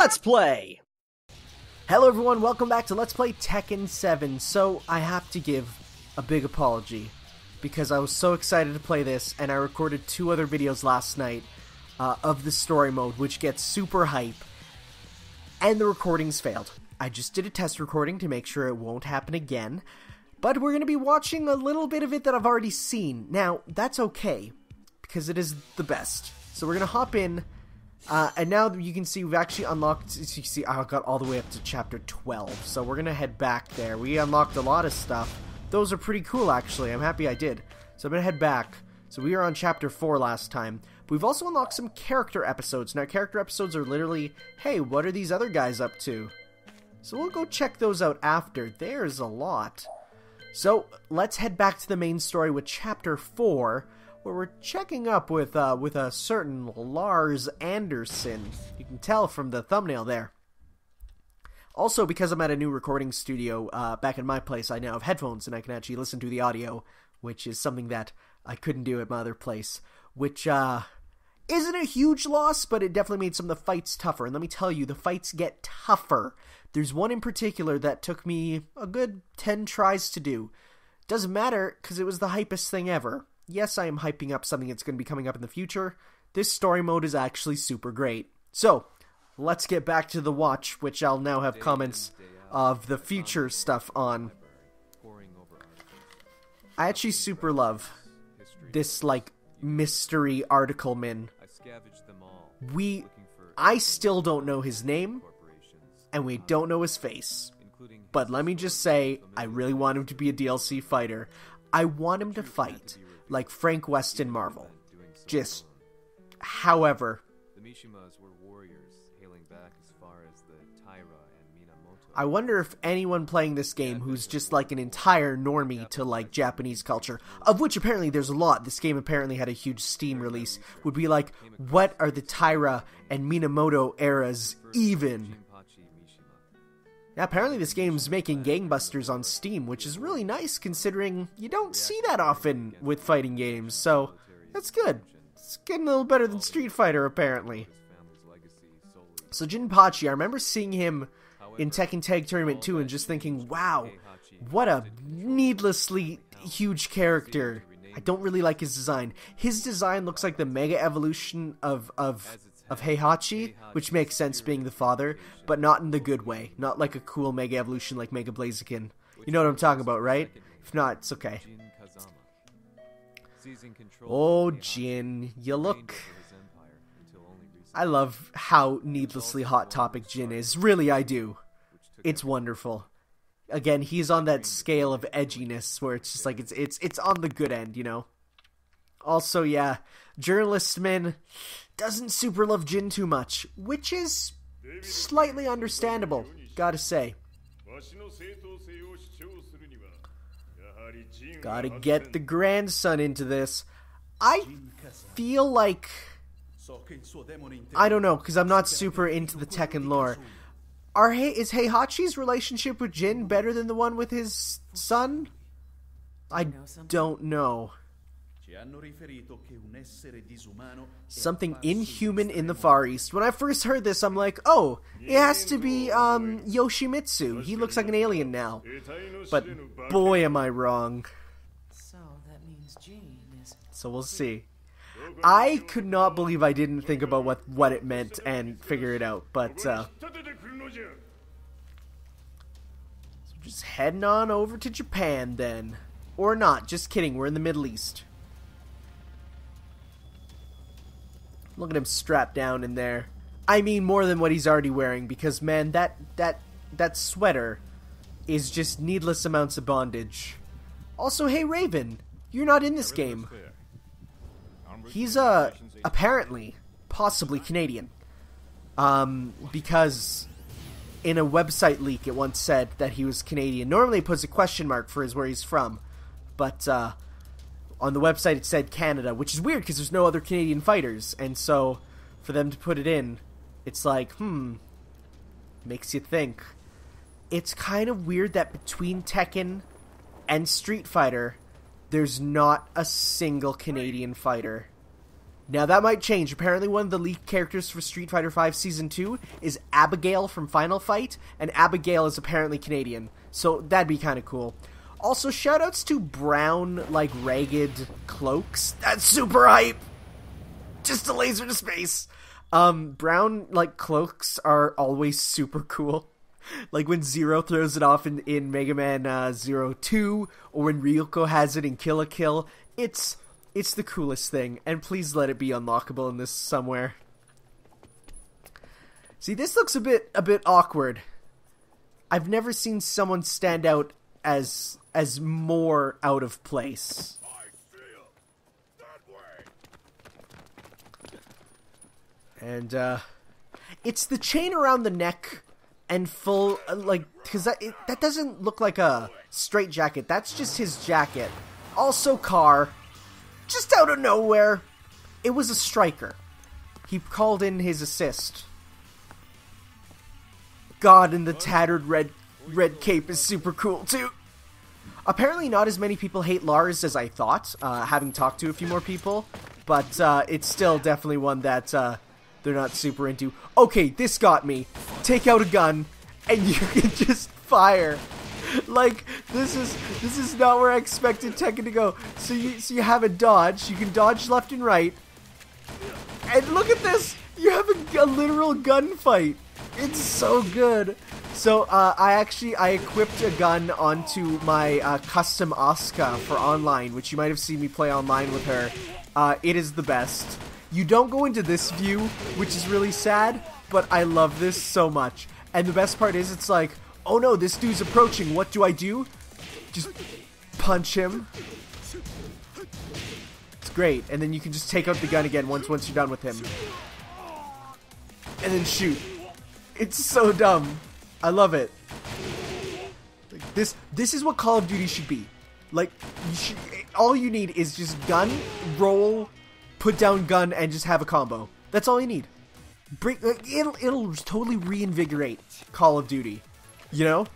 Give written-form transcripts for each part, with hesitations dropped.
Let's play! Hello everyone, welcome back to Let's Play Tekken 7. So, I have to give a big apology, because I was so excited to play this, and I recorded 2 other videos last night of the story mode, which gets super hype, and the recordings failed. I just did a test recording to make sure it won't happen again, but we're going to be watching a little bit of it that I've already seen. Now, that's okay, because it is the best. So we're going to hop in. And now you can see we've actually unlocked, as you can see, I got all the way up to chapter 12, so we're gonna head back there. We unlocked a lot of stuff. Those are pretty cool, actually. I'm happy I did. So I'm gonna head back. So we were on chapter 4 last time. But we've also unlocked some character episodes. Now, character episodes are literally, hey, what are these other guys up to? So we'll go check those out after. There's a lot. So, let's head back to the main story with chapter 4, where we're checking up with a certain Lars Anderson. You can tell from the thumbnail there. Also, because I'm at a new recording studio back in my place, I now have headphones and I can actually listen to the audio, which is something that I couldn't do at my other place, which isn't a huge loss, but it definitely made some of the fights tougher. And let me tell you, the fights get tougher. There's one in particular that took me a good 10 tries to do. Doesn't matter, because it was the hypest thing ever. Yes, I am hyping up something that's going to be coming up in the future. This story mode is actually super great. So, let's get back to the watch, which I'll now have comments of the future stuff on. I actually super love this, like, mystery article man. I still don't know his name, and we don't know his face. But let me just say, I really want him to be a DLC fighter. I want him to fight like Frank West in Marvel. Just, however. I wonder if anyone playing this game who's just like an entire normie to like Japanese culture, of which apparently there's a lot, this game apparently had a huge Steam release, would be like, what are the Taira and Minamoto eras even? Now, apparently this game's making gangbusters on Steam, which is really nice considering you don't see that often with fighting games, so that's good. It's getting a little better than Street Fighter, apparently. So Jinpachi, I remember seeing him in Tekken Tag Tournament 2 and just thinking, wow, what a needlessly huge character. I don't really like his design. His design looks like the Mega Evolution of Heihachi, which makes sense being the father, but not in the good way. Not like a cool Mega Evolution like Mega Blaziken. You know what I'm talking about, right? If not, it's okay. Oh, Jin, you look... I love how needlessly hot topic Jin is. Really, I do. It's wonderful. Again, he's on that scale of edginess where it's just like, it's on the good end, you know? Also, yeah, Journalist Man doesn't super love Jin too much, which is slightly understandable, gotta say. Gotta get the grandson into this. I feel like... I don't know, because I'm not super into the Tekken lore. Is Heihachi's relationship with Jin better than the one with his son? I don't know. Something inhuman in the Far East. When I first heard this, I'm like, oh, it has to be Yoshimitsu. He looks like an alien now. But boy, am I wrong. So we'll see. I could not believe I didn't think about what it meant and figure it out, but so just heading on over to Japan then. Or not, just kidding, we're in the Middle East. Look at him strapped down in there. I mean more than what he's already wearing, because man, that sweater is just needless amounts of bondage. Also, hey Raven, you're not in this game. He's apparently, possibly Canadian. Because in a website leak it once said that he was Canadian. Normally it puts a question mark for where he's from. But on the website it said Canada, which is weird because there's no other Canadian fighters. And so for them to put it in, it's like, makes you think. It's kind of weird that between Tekken and Street Fighter, there's not a single Canadian fighter. Now that might change. Apparently one of the leaked characters for Street Fighter V Season 2 is Abigail from Final Fight, and Abigail is apparently Canadian. So that'd be kind of cool. Also, shoutouts to brown, like, ragged cloaks. That's super hype! Just a laser to space! Brown, like, cloaks are always super cool. Like when Zero throws it off in Mega Man Zero 2, or when Ryuko has it in Kill la Kill. It's the coolest thing, and please let it be unlockable in this somewhere. See, this looks a bit awkward. I've never seen someone stand out as more out of place. And it's the chain around the neck and full, like, because that doesn't look like a straight jacket. That's just his jacket. Also, car, just out of nowhere, it was a striker. He called in his assist. God, and the tattered red cape is super cool too. Apparently, not as many people hate Lars as I thought. Having talked to a few more people, but it's still definitely one that they're not super into. Okay, this got me. Take out a gun, and you can just fire. Like, this is not where I expected Tekken to go. So you have a dodge. You can dodge left and right. And look at this. You have a literal gunfight. It's so good. So I equipped a gun onto my custom Asuka for online, which you might have seen me play online with her. It is the best. You don't go into this view, which is really sad, but I love this so much. And the best part is, it's like, oh no, this dude's approaching. What do? Just punch him. It's great. And then you can just take out the gun again once you're done with him. And then shoot. It's so dumb. I love it. Like, this is what Call of Duty should be. Like, all you need is just gun, roll, put down gun, and just have a combo. That's all you need. It'll totally reinvigorate Call of Duty. You know?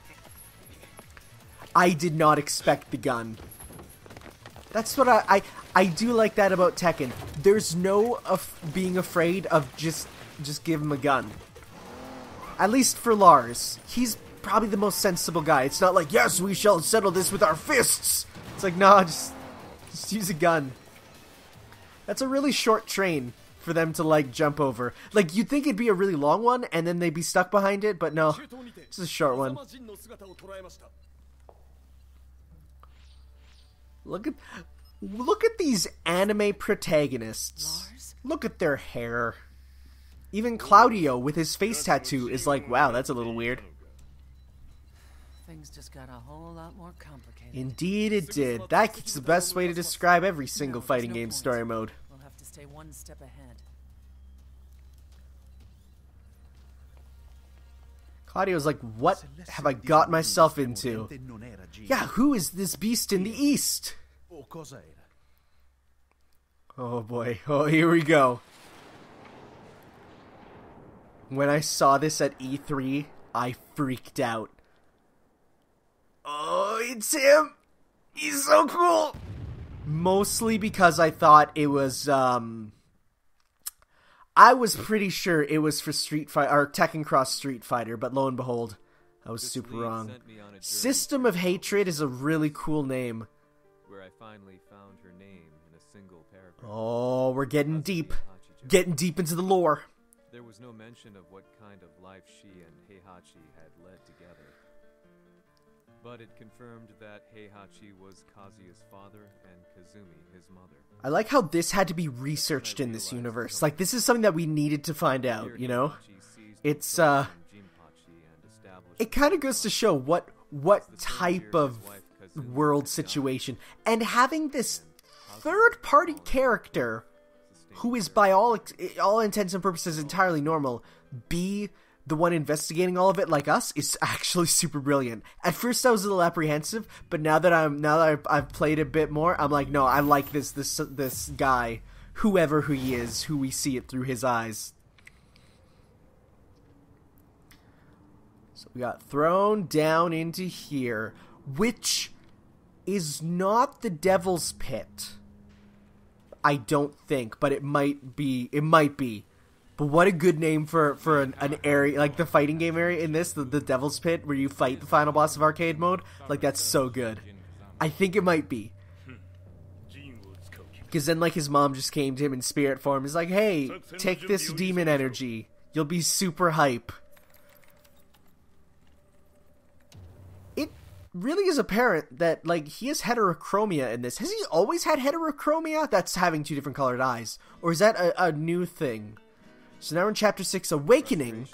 I did not expect the gun. That's what I do like that about Tekken. There's no being afraid of just give him a gun. At least for Lars. He's probably the most sensible guy. It's not like, yes, we shall settle this with our fists. It's like, nah, just use a gun. That's a really short train for them to, like, jump over. Like, you'd think it'd be a really long one, and then they'd be stuck behind it, but no. It's a short one. Look at these anime protagonists. Look at their hair. Even Claudio with his face tattoo is like, wow, that's a little weird. Things just got a whole lot more complicated. Indeed it did. That's the best way to describe every single fighting game story mode. We'll have to stay one step ahead. Claudio's like, what have I got myself into? Yeah, who is this beast in the east? Oh boy. Oh, here we go. When I saw this at E3, I freaked out. Oh, it's him! He's so cool! Mostly because I thought it was, I was pretty sure it was for Street Fighter, or Tekken Cross Street Fighter, but lo and behold, I was super wrong. System of Hatred is a really cool name. Where I finally found her name in a single paragraph. Oh, we're getting deep. Getting deep into the lore. There was no mention of what kind of life she and Heihachi had led together. But it confirmed that Heihachi was Kazuya's father and Kazumi his mother. I like how this had to be researched in this universe. Like, this is something that we needed to find out, you know? It's, it kind of goes to show what type of world situation. And having this third-party character who is by all intents and purposes entirely normal, be the one investigating all of it like us, is actually super brilliant. At first I was a little apprehensive, but now that I've played a bit more, I'm like, no, I like this guy, whoever he is, who we see it through his eyes. So we got thrown down into here, which is not the Devil's Pit. I don't think, but it might be. It might be. But what a good name for an area, like the fighting game area in this, the Devil's Pit, where you fight the final boss of arcade mode. Like, that's so good. I think it might be. Because then, like, his mom just came to him in spirit form. He's like, hey, take this demon energy. You'll be super hype. It really is apparent that, like, he has heterochromia in this. Has he always had heterochromia? That's having 2 different colored eyes. Or is that a new thing? So now we're in Chapter 6, Awakening,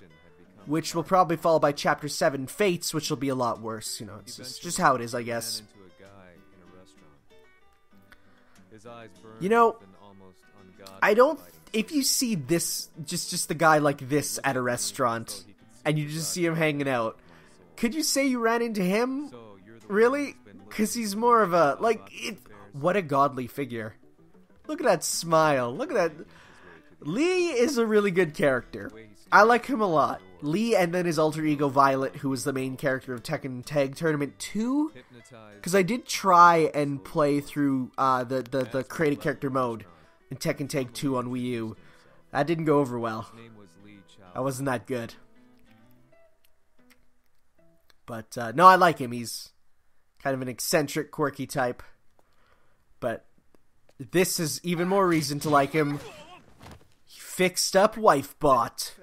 which will probably follow by Chapter 7, Fates, which will be a lot worse. You know, it's just how it is, I guess. You know, I don't... If you see this, just the guy like this at a restaurant, and you just see him hanging out, could you say you ran into him? Really? Because he's more of a... Like, what a godly figure. Look at that smile. Look at that... Lee is a really good character. I like him a lot. Lee and then his alter ego Violet, who was the main character of Tekken Tag Tournament 2. Because I did try and play through the created character mode in Tekken Tag 2 on Wii U. That didn't go over well. That wasn't that good. But no, I like him. He's kind of an eccentric, quirky type. But this is even more reason to like him. Fixed up wife bot.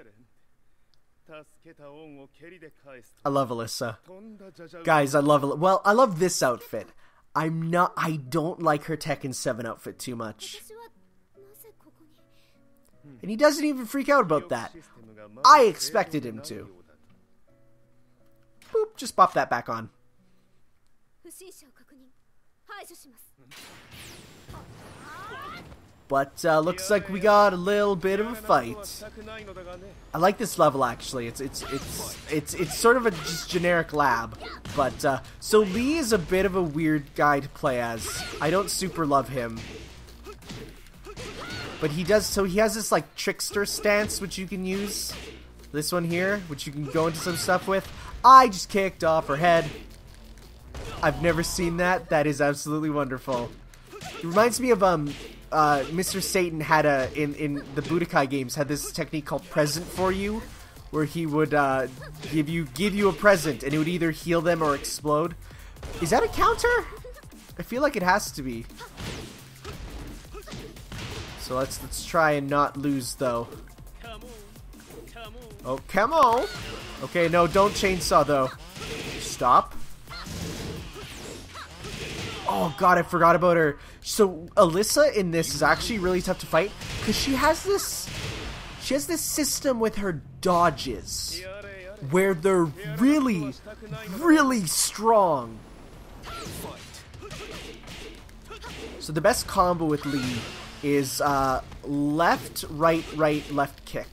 I love Alisa. Guys, I love Well, I love this outfit. I don't like her Tekken 7 outfit too much. And he doesn't even freak out about that. I expected him to. Boop, just pop that back on. But looks like we got a little bit of a fight. I like this level actually. It's sort of a just generic lab. But so Lee is a bit of a weird guy to play as. I don't super love him. But he does, so he has this like trickster stance which you can use. This one here, which you can go into some stuff with. I just kicked off her head. I've never seen that. That is absolutely wonderful. It reminds me of Mr. Satan had in the Budokai games had this technique called present for you, where he would give you a present and it would either heal them or explode. Is that a counter? I feel like it has to be. So let's try and not lose though. Oh, come on. Okay, no, don't chainsaw though. Stop. Oh god, I forgot about her. So Alisa in this is actually really tough to fight because she has this system with her dodges where they're really, really strong. So the best combo with Lee is left, right, left kick.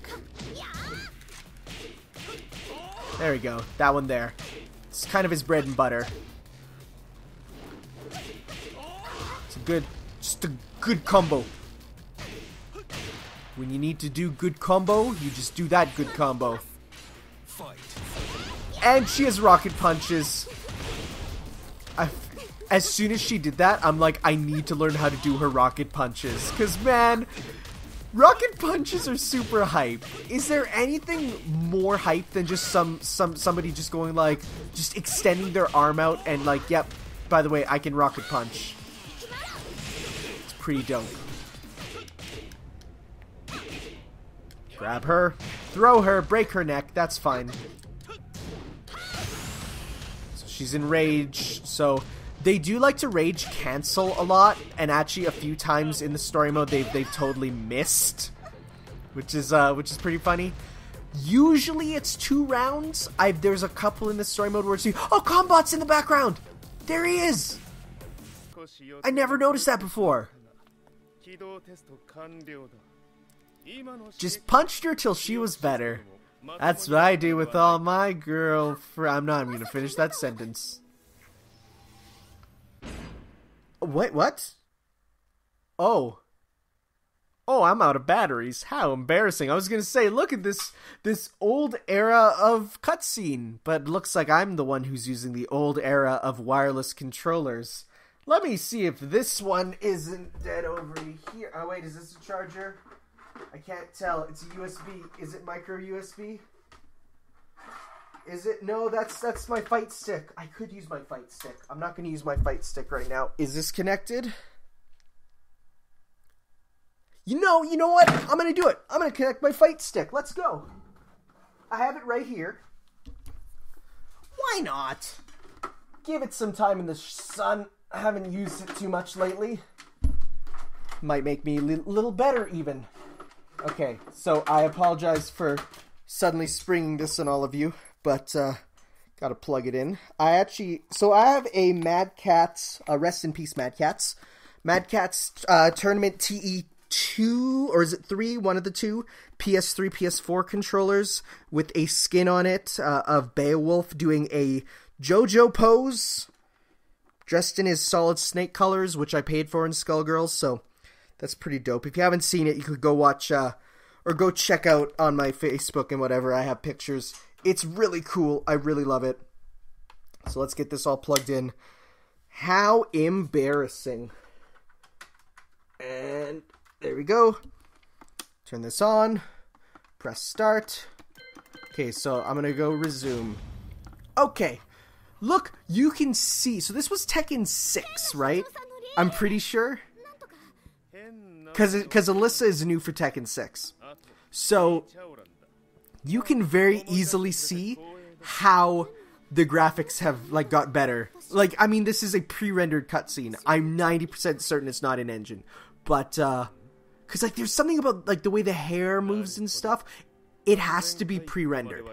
There we go. That one there. It's kind of his bread and butter. Just a good combo. When you need to do good combo, you just do that good combo. And she has rocket punches. As soon as she did that, I'm like, I need to learn how to do her rocket punches. Because, man, rocket punches are super hype. Is there anything more hype than just somebody just going like, just extending their arm out and like, yep, by the way, I can rocket punch. Pretty dope. Grab her, throw her, break her neck, that's fine. So she's in rage. So they do like to rage cancel a lot, and actually a few times in the story mode they've totally missed, which is pretty funny. Usually it's 2 rounds. There's a couple in the story mode where it's Combot's in the background. There he is. I never noticed that before. Just punched her till she was better. That's what I do with all my girlfriends. I'm not even gonna finish that sentence. Wait, what? Oh, I'm out of batteries. How embarrassing. I was gonna say, look at this old era of cutscene, but looks like I'm the one who's using the old era of wireless controllers. Let me see if this one isn't dead over here. Oh, wait, is this a charger? I can't tell. It's a USB. Is it micro USB? Is it? No, that's my fight stick. I could use my fight stick. I'm not going to use my fight stick right now. Is this connected? You know what? I'm going to do it. I'm going to connect my fight stick. Let's go. I have it right here. Why not? Give it some time in the sun. I haven't used it too much lately. Might make me a little better even. Okay, so I apologize for suddenly springing this on all of you, but gotta plug it in. I have a Mad Catz, rest in peace Mad Catz. Mad Catz Tournament TE2, or is it 3? One of the two. PS3, PS4 controllers with a skin on it of Beowulf doing a JoJo pose. Dressed in his solid snake colors, which I paid for in Skullgirls, so that's pretty dope. If you haven't seen it, you could go watch, or go check out on my Facebook and whatever. I have pictures. It's really cool. I really love it. So let's get this all plugged in. How embarrassing. And there we go. Turn this on. Press start. Okay, so I'm going to go resume. Okay. Look, you can see. So this was Tekken 6, right? I'm pretty sure. Because Alisa is new for Tekken 6. So you can very easily see how the graphics have got better. I mean, this is a pre-rendered cutscene. I'm 90% certain it's not in engine. But because there's something about the way the hair moves and stuff. It has to be pre-rendered.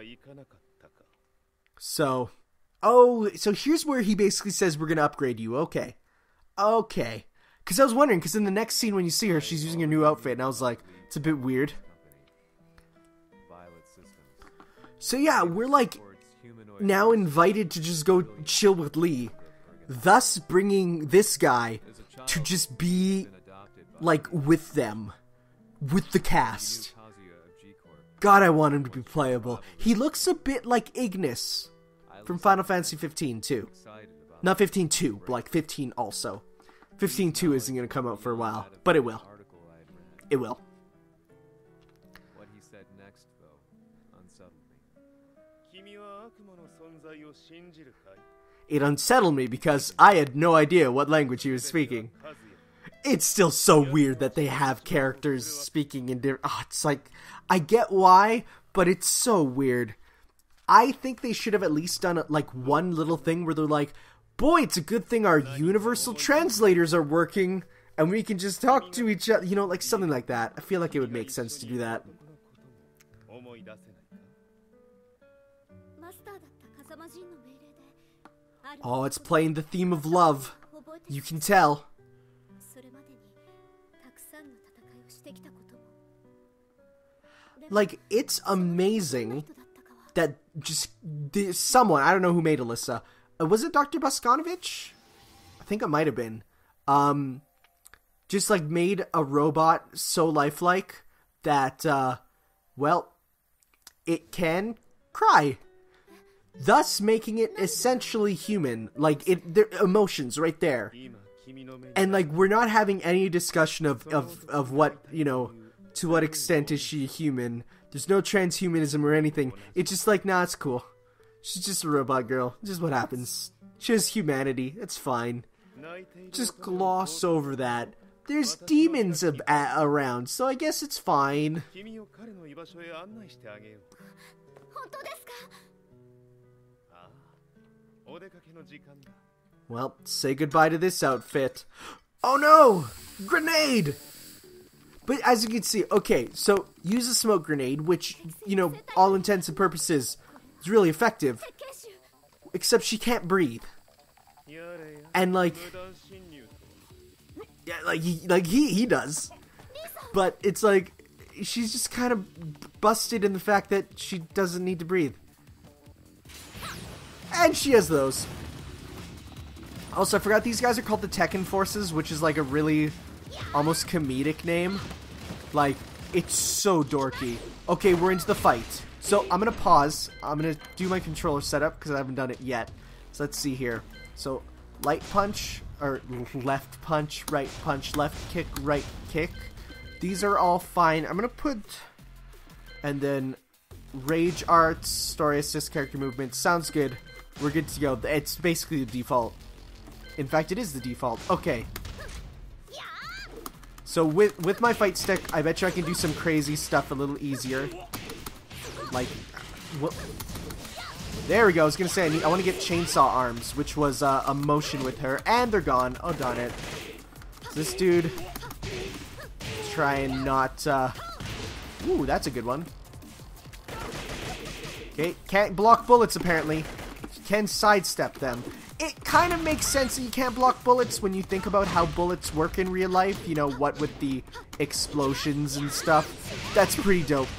So so here's where he basically says we're going to upgrade you. Okay. Because I was wondering, because in the next scene when you see her, she's using her new outfit, and I was like, it's a bit weird. So yeah, we're now invited to just go chill with Lee, thus bringing this guy to just be with them, with the cast. God, I want him to be playable. He looks a bit like Ignis from Final Fantasy 15 too. Not 15-2, but 15 also. 15-2 isn't going to come out for a while, but it will. It will. What he said next, though, unsettled me. It unsettled me because I had no idea what language he was speaking. It's still so weird that they have characters speaking in different... it's I get why, but it's so weird. I think they should have at least done one little thing where they're like, boy, it's a good thing our universal translators are working and we can just talk to each other, something like that. I feel like it would make sense to do that. Oh, it's playing the theme of love. You can tell. It's amazing that just someone, I don't know who made Alisa. Was it Dr. Boskanovich? I think it might have been. Just made a robot so lifelike that, it can cry. Thus making it essentially human. Their emotions right there. And we're not having any discussion of what, to what extent is she human. There's no transhumanism or anything. It's just nah, it's cool. She's just a robot girl. Just what happens. She has humanity. It's fine. Just gloss over that. There's demons around, so I guess it's fine. Well, say goodbye to this outfit. Oh no! Grenade! But as you can see, okay, so use a smoke grenade, which, all intents and purposes is really effective. Except she can't breathe. And he does. But it's she's just kind of busted in the fact that she doesn't need to breathe. And she has those. Also, I forgot these guys are called the Tekken Forces, which is a really almost comedic name. It's so dorky. Okay, we're into the fight. So I'm going to pause. I'm going to do my controller setup because I haven't done it yet. So let's see here. So light punch, or left punch, right punch, left kick, right kick. These are all fine. I'm gonna put, and then rage arts, story assist, character movement. Sounds good. We're good to go. It's basically the default. In fact, it is the default. Okay. So with my fight stick, I bet you I can do some crazy stuff a little easier. Like, what? There we go. I was gonna say I want to get chainsaw arms, which was a motion with her, and they're gone. Oh darn it! So this dude, try and not. Ooh, that's a good one. Okay, can't block bullets apparently. Can sidestep them. It kind of makes sense that you can't block bullets when you think about how bullets work in real life. You know, what with the explosions and stuff. That's pretty dope.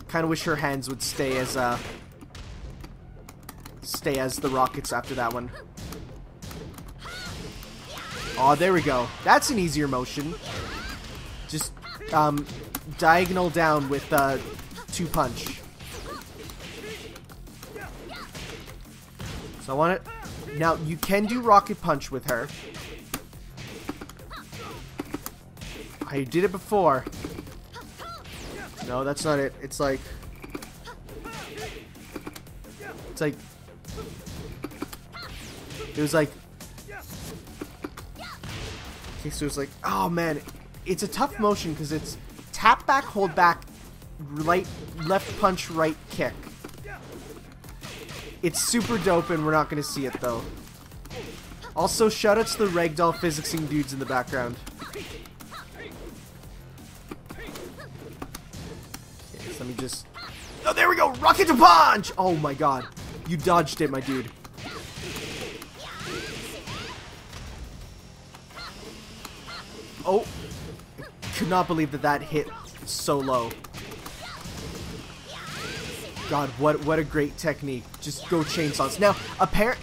Kind of wish her hands would stay as the rockets after that one. Oh, there we go. That's an easier motion. Just diagonal down with 2-punch. So I want it. Now you can do rocket punch with her. I did it before. No, that's not it. It's like it was like, okay, so it's like, oh man, it's a tough motion because it's tap back, hold back, left punch, right kick. It's super dope, and we're not going to see it, though. Also, shout out to the ragdoll physicsing dudes in the background. Okay, so let me just... Oh, there we go! Rocket to punch! Oh my god. You dodged it, my dude. Oh. I could not believe that hit so low. God, what a great technique. Just go chainsaws. Now,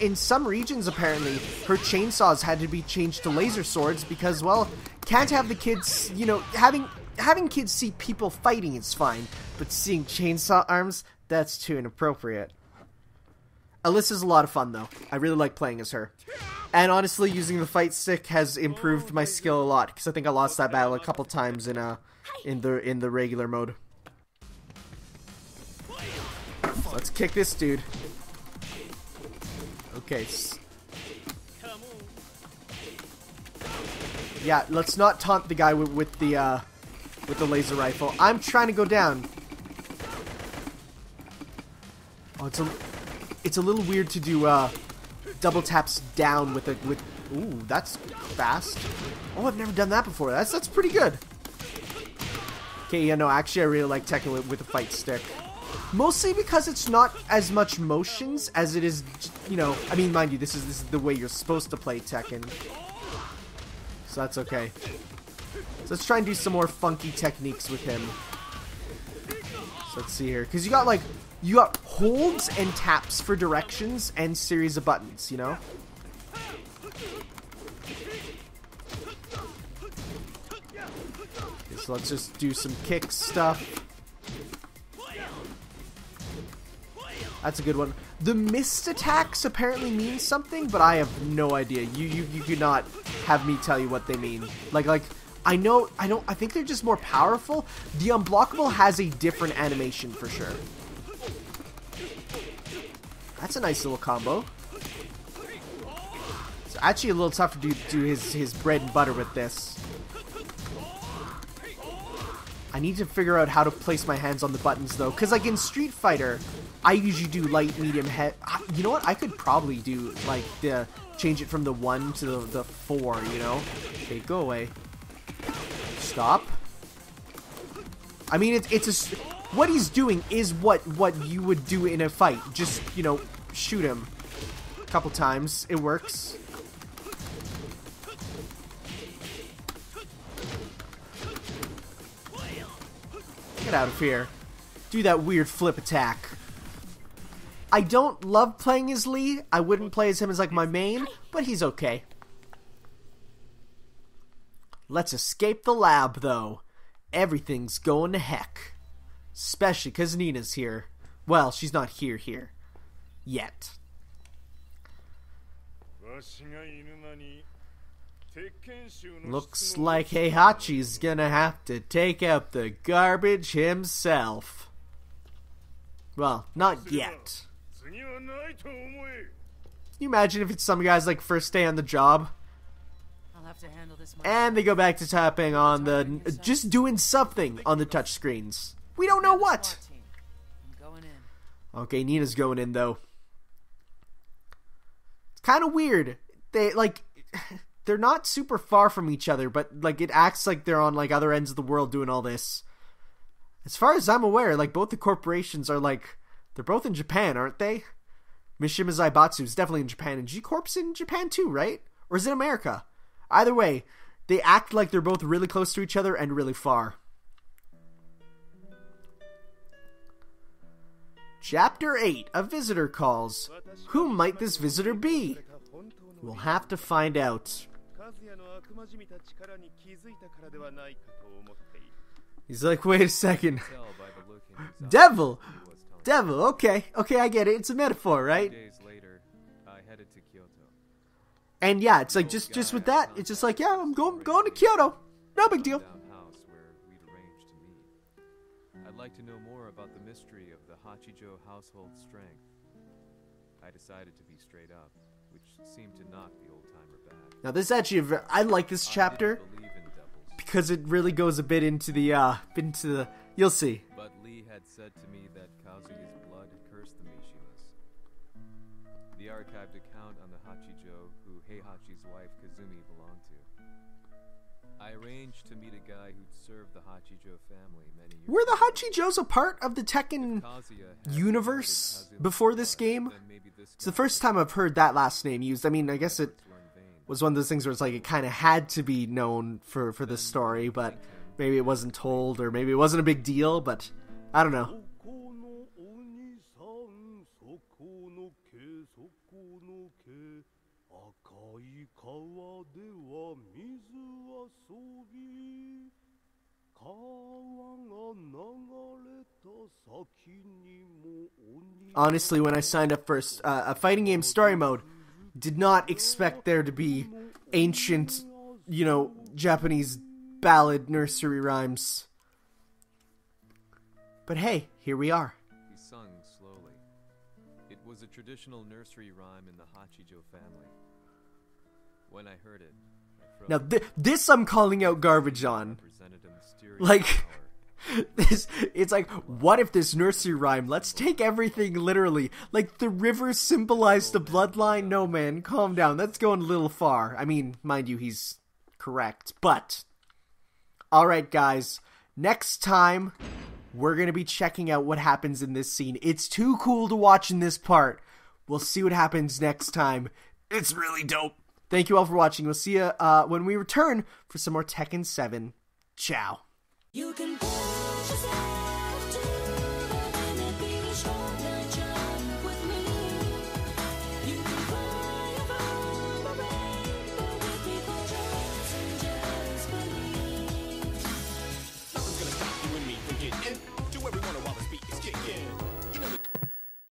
in some regions, apparently, her chainsaws had to be changed to laser swords because, well, can't have the kids, you know, having kids see people fighting is fine, but seeing chainsaw arms, that's too inappropriate. Alisa's a lot of fun, though. I really like playing as her. And honestly, using the fight stick has improved my skill a lot, because I think I lost that battle a couple times in the regular mode. Let's kick this dude. Okay. Yeah, let's not taunt the guy with the laser rifle. I'm trying to go down. Oh, it's a little weird to do double taps down with. Ooh, that's fast. Oh, I've never done that before. That's pretty good. Okay, yeah, no, actually, I really like Tekken with a fight stick. Mostly because it's not as much motions as it is, you know, I mean, mind you, this is the way you're supposed to play Tekken. So that's okay. So let's try and do some more funky techniques with him. So let's see here. Because you got holds and taps for directions and series of buttons, you know? Okay, so let's just do some kick stuff. That's a good one. The missed attacks apparently mean something, but I have no idea. You could not have me tell you what they mean. Like I think they're just more powerful. The unblockable has a different animation for sure. That's a nice little combo. It's actually a little tough to do his bread and butter with this. I need to figure out how to place my hands on the buttons though, because like in Street Fighter, I usually do light, medium, heavy. You know what? I could probably do like change it from the 1 to the 4. You know? Okay, go away. Stop. I mean, what he's doing is what you would do in a fight. Just, you know, shoot him a couple times. It works. Get out of here. Do that weird flip attack. I don't love playing as Lee. I wouldn't play as him as like my main, but he's okay. Let's escape the lab though. Everything's going to heck. Especially because Nina's here. Well, she's not here. Yet. Looks like Heihachi's gonna have to take out the garbage himself. Well, not yet. Can you imagine if it's some guys like first day on the job? I'll have to handle this and they go back to tapping on the... just doing something on the touch screens. We don't know what. I'm going in. Okay, Nina's going in though. It's kind of weird. They like... they're not super far from each other, but like it acts like they're on like other ends of the world doing all this. As far as I'm aware, like both the corporations are like, they're both in Japan, aren't they? Mishima Zaibatsu is definitely in Japan, and G-Corp's in Japan too, right? Or is it America? Either way, they act like they're both really close to each other and really far. Chapter 8, A Visitor Calls. Who might this visitor be? We'll have to find out. He's like, wait a second. Devil! Devil, okay. Okay, I get it. It's a metaphor, right? And yeah, it's like, just with that, it's just like, yeah, I'm going to Kyoto. No big deal. I'd like to know more about the mystery of the Hachijo household strength. I decided to be straight up, which seemed to knock the old-timer back. Now this actually, I like this chapter because it really goes a bit into the, you'll see. But Lee had said to me that Kazuya's blood had cursed the Mishimas. The archived account on the Hachijo who Heihachi's wife Kazumi belonged to. I arranged to meet a guy who'd served the Hachijo family many years Were the ago. Hachijos a part of the Tekken universe before this game? It's the first time I've heard that last name used. I mean, I guess it was one of those things where it's like it kind of had to be known for this story, but maybe it wasn't told, or maybe it wasn't a big deal, but I don't know. Honestly, when I signed up for a fighting game story mode, did not expect there to be ancient, you know, Japanese ballad nursery rhymes. But hey, here we are. He sung slowly. It was a traditional nursery rhyme in the Hachijo family. When I heard it, I froze. Now this I'm calling out garbage on. Represented a mysterious Like... power. It's like, what if this nursery rhyme, let's take everything literally, like the river symbolized the bloodline? No man, calm down, that's going a little far. I mean, mind you, he's correct, but alright guys, next time we're gonna be checking out what happens in this scene. It's too cool to watch in this part. We'll see what happens next time. It's really dope. Thank you all for watching. We'll see you when we return for some more Tekken 7. Ciao. You can